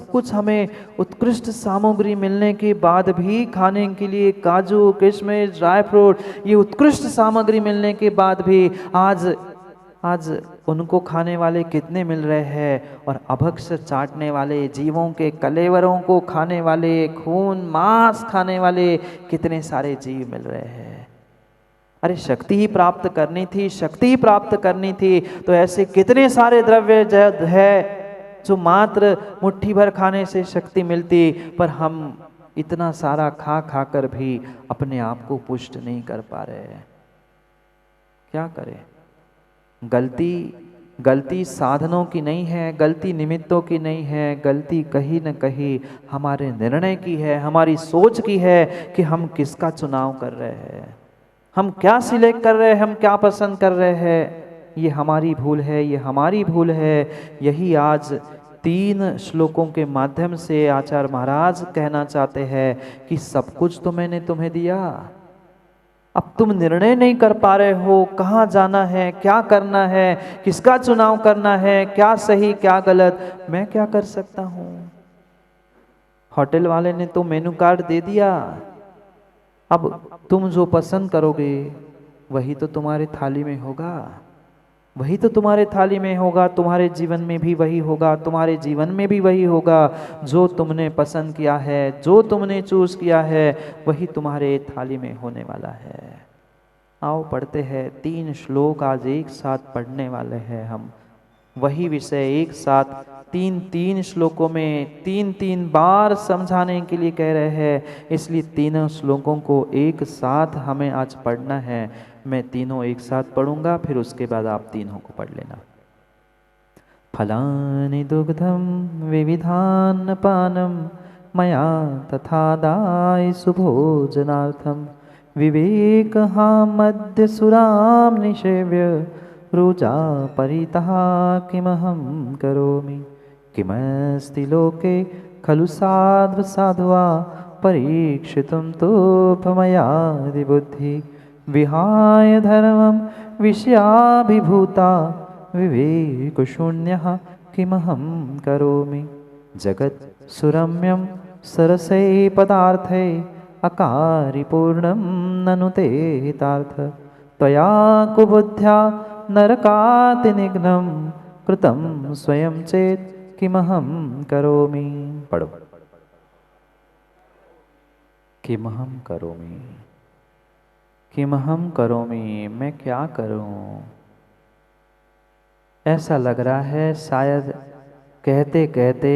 कुछ हमें उत्कृष्ट सामग्री मिलने के बाद भी, खाने के लिए काजू किशमिश ड्राई फ्रूट, ये उत्कृष्ट सामग्री मिलने के बाद भी आज उनको खाने वाले कितने मिल रहे हैं, और अभक्ष चाटने वाले, जीवों के कलेवरों को खाने वाले, खून मांस खाने वाले कितने सारे जीव मिल रहे हैं। अरे शक्ति ही प्राप्त करनी थी, शक्ति ही प्राप्त करनी थी, तो ऐसे कितने सारे द्रव्य जद है जो मात्र मुट्ठी भर खाने से शक्ति मिलती, पर हम इतना सारा खा खा कर भी अपने आप को पुष्ट नहीं कर पा रहे हैं। क्या करें? गलती साधनों की नहीं है, गलती निमित्तों की नहीं है, गलती कहीं न कहीं हमारे निर्णय की है, हमारी सोच की है कि हम किसका चुनाव कर रहे हैं, हम क्या सिलेक्ट कर रहे हैं, हम क्या पसंद कर रहे हैं। ये हमारी भूल है, ये हमारी भूल है। यही आज 3 श्लोकों के माध्यम से आचार्य महाराज कहना चाहते हैं कि सब कुछ तो मैंने तुम्हें दिया, अब तुम निर्णय नहीं कर पा रहे हो कहाँ जाना है, क्या करना है, किसका चुनाव करना है, क्या सही क्या गलत, मैं क्या कर सकता हूँ। होटल वाले ने तो मेनू कार्ड दे दिया, अब तुम जो पसंद करोगे वही तो तुम्हारी थाली में होगा, वही तो तुम्हारे थाली में होगा, तुम्हारे जीवन में भी वही होगा, तुम्हारे जीवन में भी वही होगा। जो तुमने पसंद किया है, जो तुमने चूज किया है, वही तुम्हारे थाली में होने वाला है। आओ पढ़ते हैं 3 श्लोक आज एक साथ पढ़ने वाले हैं हम। वही विषय एक साथ 3 श्लोकों में 3 बार समझाने के लिए कह रहे हैं, इसलिए तीनों श्लोकों को एक साथ हमें आज पढ़ना है। मैं तीनों एक साथ पढ़ूंगा, फिर उसके बाद आप तीनों को पढ़ लेना। फलानि दुग्धम विविधान्नपानं मया तथा दाय सुभोजनार्थम विवेकहा मध्य सुराम निषेव्य रुचा परितः किमहं करोमि। किमस्ति लोके खलु साध्व साधुवा परीक्षितुं तोऽपमयादि बुद्धि विहाय धर्मं विषयाभिभूता विवेकशून्यः किमहं करोमि। जगत् सुरम्यं सरसै पदार्थे अकारिपूर्णं ननु ते हितार्थ त्वया कुबुद्ध्या नरकातिनिघ्नं कृतं स्वयं चेत् किमहं करोमि। पढ़ो। किमहं करोमि, किमहं करोमि, मैं क्या करूं। ऐसा लग रहा है शायद कहते कहते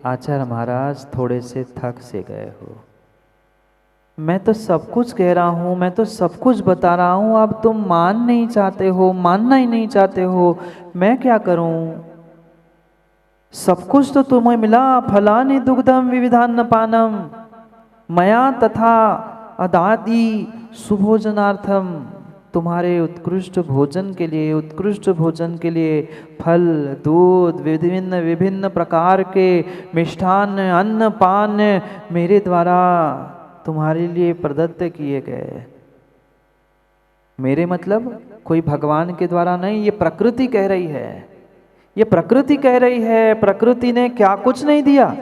आचार्य महाराज थोड़े से थक से गए हो। मैं तो सब कुछ कह रहा हूँ, मैं तो सब कुछ बता रहा हूँ, अब तुम मान नहीं चाहते हो, मानना ही नहीं चाहते हो, मैं क्या करूं। सब कुछ तो तुम्हें मिला। फलानि दुग्धम विविधान्नपानम मया तथा अदादि सुभोजनार्थम, तुम्हारे उत्कृष्ट भोजन के लिए, उत्कृष्ट भोजन के लिए फल, दूध, विभिन्न विभिन्न प्रकार के मिष्ठान, अन्न पान मेरे द्वारा तुम्हारे लिए प्रदत्त किए गए। मेरे मतलब कोई भगवान के द्वारा नहीं, ये प्रकृति कह रही है, ये प्रकृति कह रही है। प्रकृति ने क्या कुछ नहीं दिया,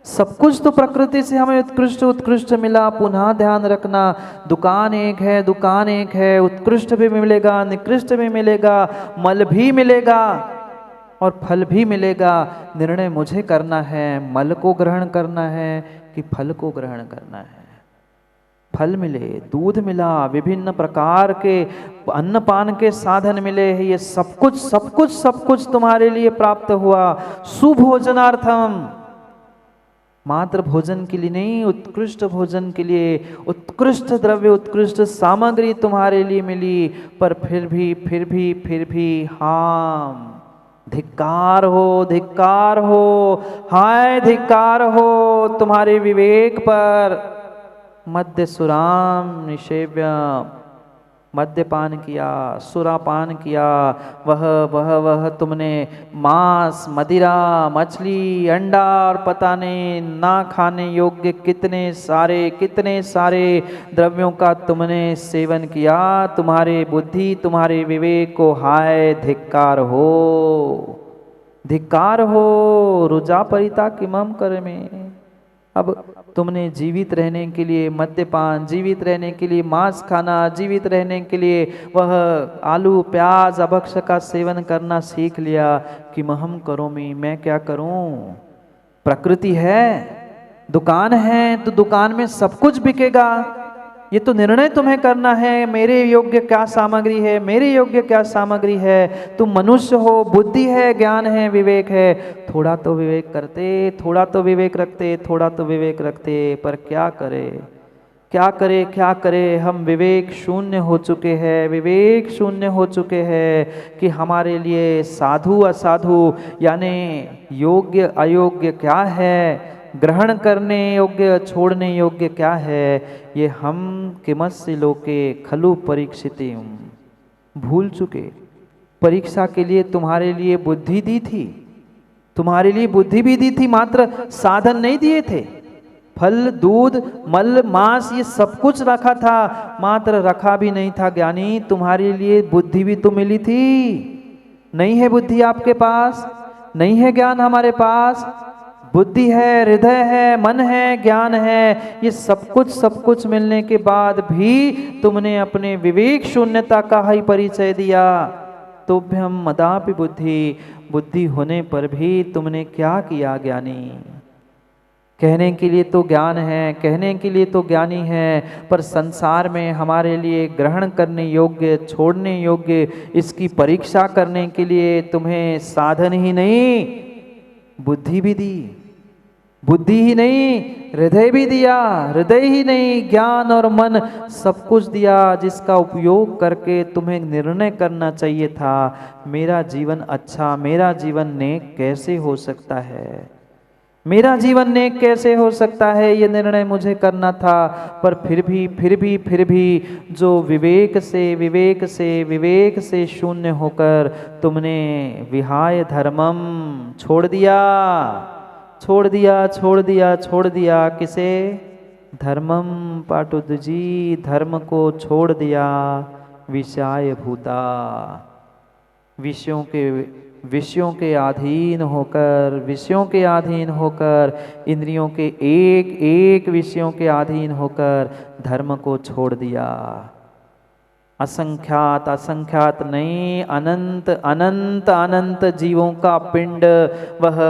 सब कुछ तो प्रकृति से हमें उत्कृष्ट उत्कृष्ट मिला। पुनः ध्यान रखना, दुकान एक है, दुकान एक है, उत्कृष्ट भी मिलेगा, निकृष्ट भी मिलेगा, मल भी मिलेगा और फल भी मिलेगा। निर्णय मुझे करना है, मल को ग्रहण करना है कि फल को ग्रहण करना है। फल मिले, दूध मिला, विभिन्न प्रकार के अन्नपान के साधन मिले, ये सब कुछ सब कुछ सब कुछ तुम्हारे लिए प्राप्त हुआ। सुभोजनार्थम, मात्र भोजन के लिए नहीं, उत्कृष्ट भोजन के लिए उत्कृष्ट द्रव्य, उत्कृष्ट सामग्री तुम्हारे लिए मिली। पर फिर भी हाम, धिक्कार हो, धिक्कार हो, हाय धिक्कार हो तुम्हारे विवेक पर। मद्य सुराम निषेव्य, मद्यपान किया, सुरापान किया, वह तुमने मांस, मदिरा, मछली, अंडा और पता नहीं ना खाने योग्य कितने सारे द्रव्यों का तुमने सेवन किया। तुम्हारे बुद्धि, तुम्हारे विवेक को हाय धिक्कार हो, धिक्कार हो। रुजा परिता किमम कर में, अब तुमने जीवित रहने के लिए मद्यपान, जीवित रहने के लिए मांस खाना, जीवित रहने के लिए वह आलू प्याज अभक्ष का सेवन करना सीख लिया। कि महम करोमि, मैं क्या करूं। प्रकृति है, दुकान है, तो दुकान में सब कुछ बिकेगा। ये तो निर्णय तुम्हें करना है, मेरे योग्य क्या सामग्री है, मेरे योग्य क्या सामग्री है। तुम मनुष्य हो, बुद्धि है, ज्ञान है, विवेक है, थोड़ा तो विवेक करते, थोड़ा तो विवेक रखते, थोड़ा तो विवेक रखते। पर क्या करे, क्या करे, क्या करे। हम विवेक शून्य हो चुके हैं, विवेक शून्य हो चुके हैं कि हमारे लिए साधु असाधु यानी योग्य अयोग्य क्या है, ग्रहण करने योग्य छोड़ने योग्य क्या है, ये हम किमस्य लोके खलु परीक्षितिम, भूल चुके। परीक्षा के लिए तुम्हारे लिए बुद्धि दी थी, तुम्हारे लिए बुद्धि भी दी थी, मात्र साधन नहीं दिए थे। फल, दूध, मल, मांस ये सब कुछ रखा था, मात्र रखा भी नहीं था ज्ञानी, तुम्हारे लिए बुद्धि भी तो मिली थी। नहीं है बुद्धि आपके पास, नहीं है ज्ञान हमारे पास। बुद्धि है, हृदय है, मन है, ज्ञान है, ये सब कुछ मिलने के बाद भी तुमने अपने विवेक शून्यता का ही परिचय दिया। तुभ्यम मदापि बुद्धि, बुद्धि होने पर भी तुमने क्या किया ज्ञानी? कहने के लिए तो ज्ञान है, कहने के लिए तो ज्ञानी है, पर संसार में हमारे लिए ग्रहण करने योग्य, छोड़ने योग्य, इसकी परीक्षा करने के लिए तुम्हें साधन ही नहीं, बुद्धि भी दी। बुद्धि ही नहीं, हृदय भी दिया। हृदय ही नहीं, ज्ञान और मन सब कुछ दिया, जिसका उपयोग करके तुम्हें निर्णय करना चाहिए था, मेरा जीवन अच्छा, मेरा जीवन नेक कैसे हो सकता है, मेरा जीवन नेक कैसे हो सकता है, ये निर्णय मुझे करना था। पर फिर भी जो विवेक से शून्य होकर तुमने विहाय धर्मम छोड़ दिया, छोड़ दिया, छोड़ दिया, छोड़ दिया। किसे? धर्मम पाटुद जी, धर्म को छोड़ दिया। विषाय भूता, विषयों के अधीन होकर, विषयों के अधीन होकर, इंद्रियों के एक एक विषयों के अधीन होकर धर्म को छोड़ दिया। असंख्यात असंख्यात नहीं, अनंत अनंत अनंत जीवों का पिंड, वह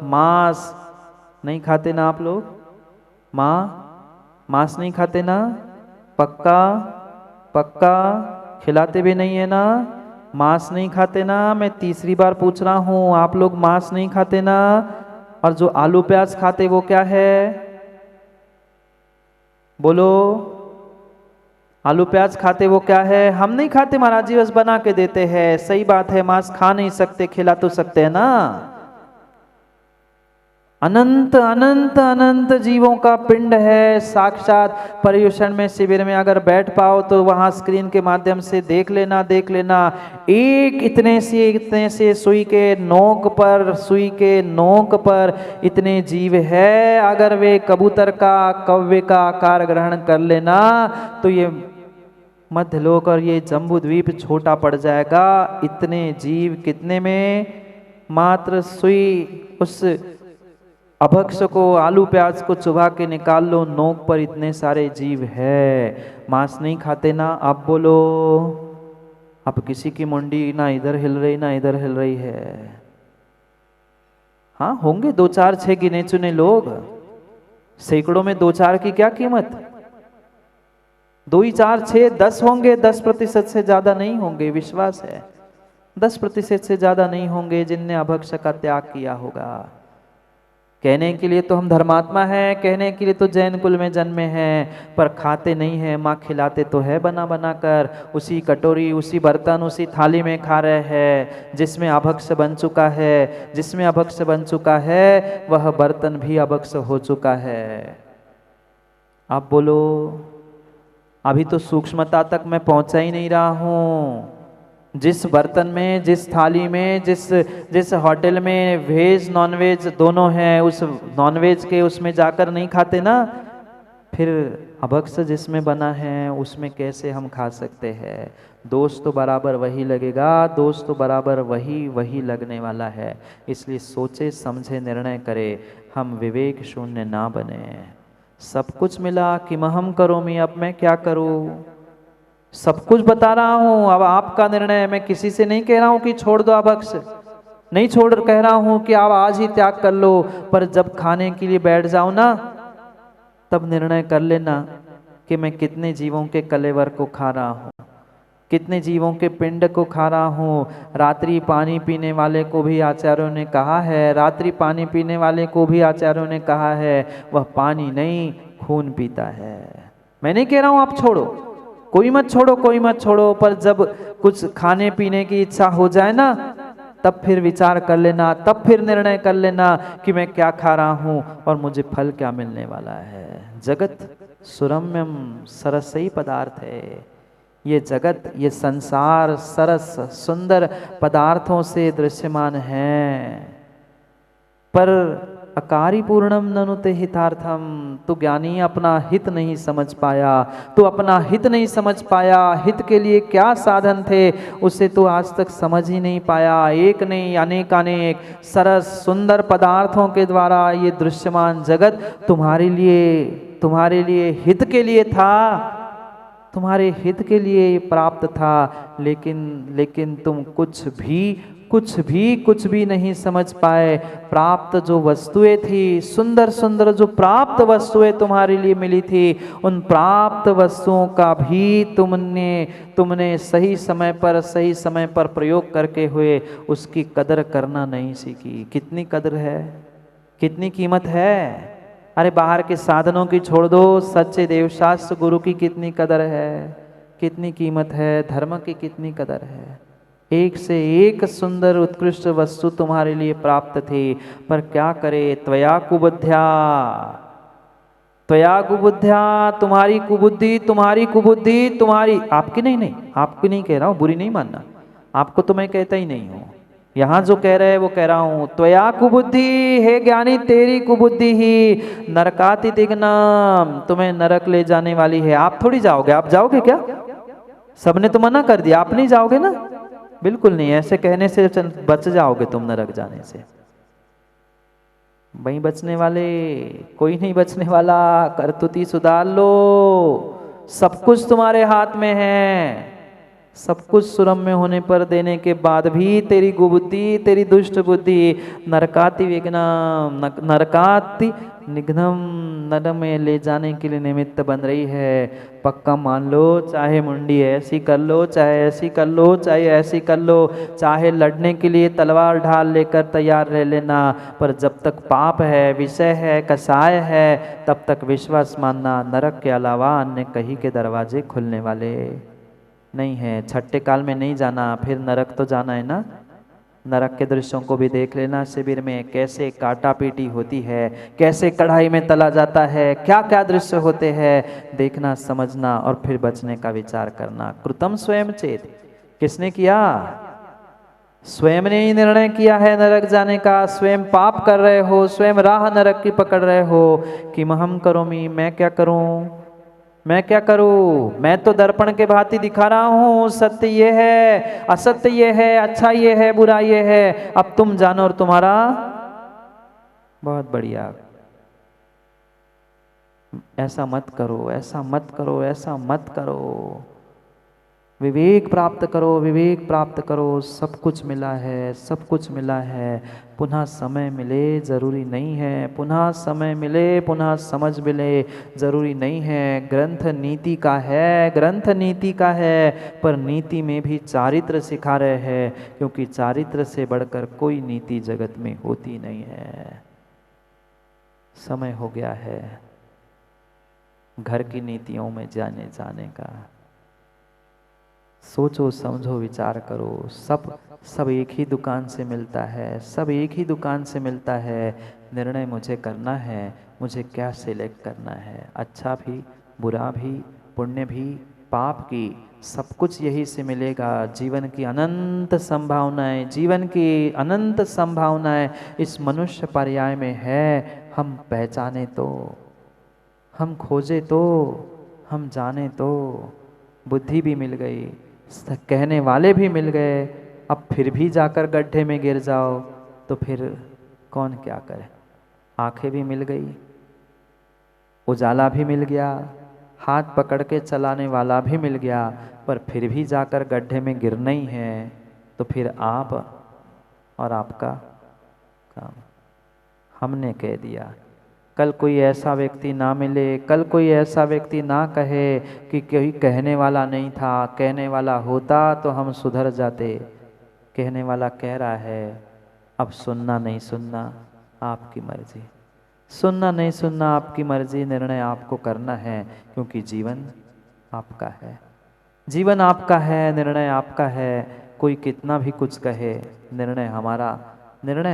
मांस नहीं खाते ना आप लोग? मांस नहीं खाते ना? पक्का पक्का खिलाते भी नहीं है ना? मांस नहीं खाते ना? मैं तीसरी बार पूछ रहा हूं, आप लोग मांस नहीं खाते ना? और जो आलू प्याज खाते वो क्या है? बोलो। आलू प्याज खाते वो क्या है? हम नहीं खाते महाराज जी, बस बना के देते हैं। सही बात है, मांस खा नहीं सकते, खिला तो सकते हैं ना। अनंत अनंत अनंत जीवों का पिंड है। साक्षात पर्युषण में शिविर में अगर बैठ पाओ तो वहां स्क्रीन के माध्यम से देख लेना, देख लेना। एक इतने से सुई के नोक पर इतने जीव है। अगर वे कबूतर का, कौवे का आकार ग्रहण कर लेना तो ये मध्यलोक और ये जम्बू द्वीप छोटा पड़ जाएगा। इतने जीव कितने में? मात्र सुई उस अभक्ष को, आलू प्याज को चुभा के निकाल लो, नोक पर इतने सारे जीव है। मांस नहीं खाते ना? आप बोलो। अब किसी की मुंडी ना इधर हिल रही ना इधर हिल रही है। हाँ होंगे 2 4 6 गिने चुने लोग, सैकड़ों में 2 4 की क्या कीमत? 2 ही 4 6 10 होंगे, 10% से ज्यादा नहीं होंगे, विश्वास है 10% से ज्यादा नहीं होंगे जिनने अभक्ष का त्याग किया होगा। कहने के लिए तो हम धर्मात्मा हैं, कहने के लिए तो जैन कुल में जन्मे हैं, पर खाते नहीं हैं। माँ खिलाते तो है बना बना कर, उसी कटोरी, उसी बर्तन, उसी थाली में खा रहे हैं। जिसमें अभक्ष बन चुका है, जिसमें अभक्ष बन चुका है, वह बर्तन भी अभक्ष हो चुका है। आप बोलो। अभी तो सूक्ष्मता तक मैं पहुंचा ही नहीं रहा हूं। जिस बर्तन में, जिस थाली में, जिस होटल में वेज नॉनवेज दोनों हैं, उस नॉनवेज के उसमें जाकर नहीं खाते ना, फिर अभक्ष जिसमें बना है उसमें कैसे हम खा सकते हैं? दोष तो बराबर वही लगेगा, दोष तो बराबर वही लगने वाला है। इसलिए सोचे समझे निर्णय करे, हम विवेक शून्य ना बने। सब कुछ मिला कि महम करोमि, अब मैं क्या करूं? सब कुछ बता रहा हूं, अब आपका निर्णय है। मैं किसी से नहीं कह रहा हूं कि छोड़ दो अभक्ष, नहीं छोड़ कह रहा हूं कि आप आज ही त्याग कर लो। पर जब खाने के लिए बैठ जाओ ना, तब निर्णय कर लेना कि मैं कितने जीवों के कलेवर को खा रहा हूं, कितने जीवों के पिंड को खा रहा हूं। रात्रि पानी पीने वाले को भी आचार्यों ने कहा है, रात्रि पानी पीने वाले को भी आचार्यों ने कहा है, वह पानी नहीं खून पीता है। मैं नहीं कह रहा हूं आप छोड़ो, कोई मत छोड़ो, कोई मत छोड़ो, पर जब कुछ खाने पीने की इच्छा हो जाए ना, तब फिर विचार कर लेना, तब फिर निर्णय कर लेना कि मैं क्या खा रहा हूं और मुझे फल क्या मिलने वाला है। जगत सुरम्यम सरसई पदार्थ है। ये जगत, ये संसार सरस सुंदर पदार्थों से दृश्यमान है, पर अकारी पूर्णम ननु ते हितार्थम, तू ज्ञानी अपना हित नहीं समझ पाया, तू अपना हित नहीं समझ पाया, हित के लिए क्या साधन थे उसे तू आज तक समझ ही नहीं पाया। एक नहीं अनेक अनेक सरस सुंदर पदार्थों के द्वारा ये दृश्यमान जगत तुम्हारे लिए हित के लिए था, तुम्हारे हित के लिए प्राप्त था, लेकिन तुम कुछ भी नहीं समझ पाए। प्राप्त जो वस्तुएं थी, सुंदर सुंदर जो प्राप्त वस्तुएं तुम्हारे लिए मिली थी, उन प्राप्त वस्तुओं का भी तुमने सही समय पर प्रयोग करके हुए उसकी कदर करना नहीं सीखी। कितनी कदर है, कितनी कीमत है। अरे बाहर के साधनों की छोड़ दो, सच्चे देवशास्त्र गुरु की कितनी कदर है, कितनी कीमत है, धर्म की कितनी कदर है। एक से एक सुंदर उत्कृष्ट वस्तु तुम्हारे लिए प्राप्त थी, पर क्या करे, त्वया कुबुद्ध्या, तुम्हारी कुबुद्धि तुम्हारी, आपकी नहीं आपकी नहीं कह रहा हूँ, बुरी नहीं मानना, आपको तो मैं कहता ही नहीं हूँ, यहाँ जो कह रहे हैं वो कह रहा हूँ। त्वया कुबुद्धि, हे ज्ञानी तेरी कुबुद्धि ही नरकाति दिग्नाम, तुम्हें नरक ले जाने वाली है। आप थोड़ी जाओगे, आप जाओगे क्या? सबने तो मना कर दिया, आप नहीं जाओगे ना? बिल्कुल नहीं, ऐसे कहने से बच जाओगे तुम नरक जाने से। वहीं बचने वाले कोई नहीं बचने वाला, करतुती सुधार लो, सब कुछ तुम्हारे हाथ में है। सब कुछ सुरम्य होने पर देने के बाद भी तेरी कुबुद्धि, तेरी दुष्ट बुद्धि नरकाति विघ्नम, नरकाति निघ्नम, नर में ले जाने के लिए निमित्त बन रही है। पक्का मान लो, चाहे मुंडी ऐसी कर लो, चाहे ऐसी कर लो, चाहे ऐसी कर लो, चाहे लड़ने के लिए तलवार ढाल लेकर तैयार रह लेना, पर जब तक पाप है, विषय है, कसाय है, तब तक विश्वास मानना नरक के अलावा अन्य कहीं के दरवाजे खुलने वाले नहीं है। छठे काल में नहीं जाना, फिर नरक तो जाना है ना। नरक के दृश्यों को भी देख लेना शिविर में, कैसे काटा पीटी होती है, कैसे कढ़ाई में तला जाता है, क्या क्या दृश्य होते हैं, देखना समझना और फिर बचने का विचार करना। कृतम स्वयं चेत, किसने किया? स्वयं ने ही निर्णय किया है नरक जाने का। स्वयं पाप कर रहे हो, स्वयं राह नरक की पकड़ रहे हो कि महम करोमी, मैं क्या करूं, मैं क्या करूं, मैं तो दर्पण के भांति दिखा रहा हूं, सत्य ये है, असत्य ये है, अच्छा ये है, बुरा ये है, अब तुम जानो और तुम्हारा। बहुत बढ़िया, ऐसा मत करो, ऐसा मत करो, ऐसा मत करो, विवेक प्राप्त करो, विवेक प्राप्त करो। सब कुछ मिला है, सब कुछ मिला है, पुनः समय मिले जरूरी नहीं है, पुनः समय मिले, पुनः समझ मिले जरूरी नहीं है। ग्रंथ नीति का है, ग्रंथ नीति का है, पर नीति में भी चारित्र सिखा रहे हैं, क्योंकि चारित्र से बढ़कर कोई नीति जगत में होती नहीं है। समय हो गया है घर की नीतियों में जाने का। सोचो समझो विचार करो, सब एक ही दुकान से मिलता है, सब एक ही दुकान से मिलता है। निर्णय मुझे करना है, मुझे क्या सिलेक्ट करना है, अच्छा भी, बुरा भी, पुण्य भी, पाप की, सब कुछ यही से मिलेगा। जीवन की अनंत संभावनाएं, जीवन की अनंत संभावनाएं इस मनुष्य पर्याय में है। हम पहचाने तो, हम खोजे तो, हम जाने तो। बुद्धि भी मिल गई, कहने वाले भी मिल गए, अब फिर भी जाकर गड्ढे में गिर जाओ तो फिर कौन क्या करे। आंखें भी मिल गई, उजाला भी मिल गया, हाथ पकड़ के चलाने वाला भी मिल गया, पर फिर भी जाकर गड्ढे में गिरना ही है, तो फिर आप और आपका काम। हमने कह दिया, कल कोई ऐसा व्यक्ति ना मिले, कल कोई ऐसा व्यक्ति ना कहे कि कोई कहने वाला नहीं था, कहने वाला होता तो हम सुधर जाते। कहने वाला कह रहा है, अब सुनना नहीं सुनना आपकी मर्जी, सुनना नहीं सुनना आपकी मर्जी, निर्णय आपको करना है, क्योंकि जीवन आपका है, जीवन आपका है, निर्णय आपका है। कोई कितना भी कुछ कहे, निर्णय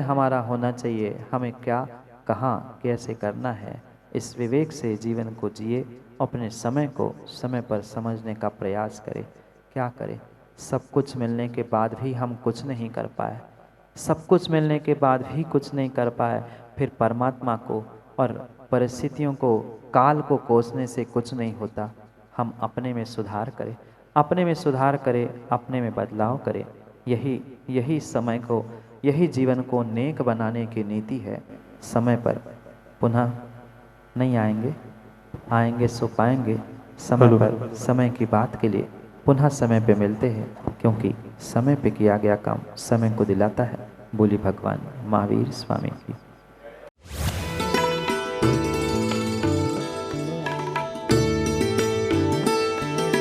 हमारा होना चाहिए, हमें क्या, कहाँ, कैसे करना है। इस विवेक से जीवन को जिए, अपने समय को समय पर समझने का प्रयास करें। क्या करें? सब कुछ मिलने के बाद भी हम कुछ नहीं कर पाए, सब कुछ मिलने के बाद भी कुछ नहीं कर पाए, फिर परमात्मा को और परिस्थितियों को, काल को कोसने से कुछ नहीं होता। हम अपने में सुधार करें, अपने में सुधार करें, अपने में बदलाव करें। यही समय को, यही जीवन को नेक बनाने की नीति है। समय पर पुनः नहीं आएंगे, आएंगे सो पाएंगे। समय पर समय की बात के लिए पुनः समय पे मिलते हैं, क्योंकि समय पे किया गया काम समय को दिलाता है। बोली भगवान महावीर स्वामी की।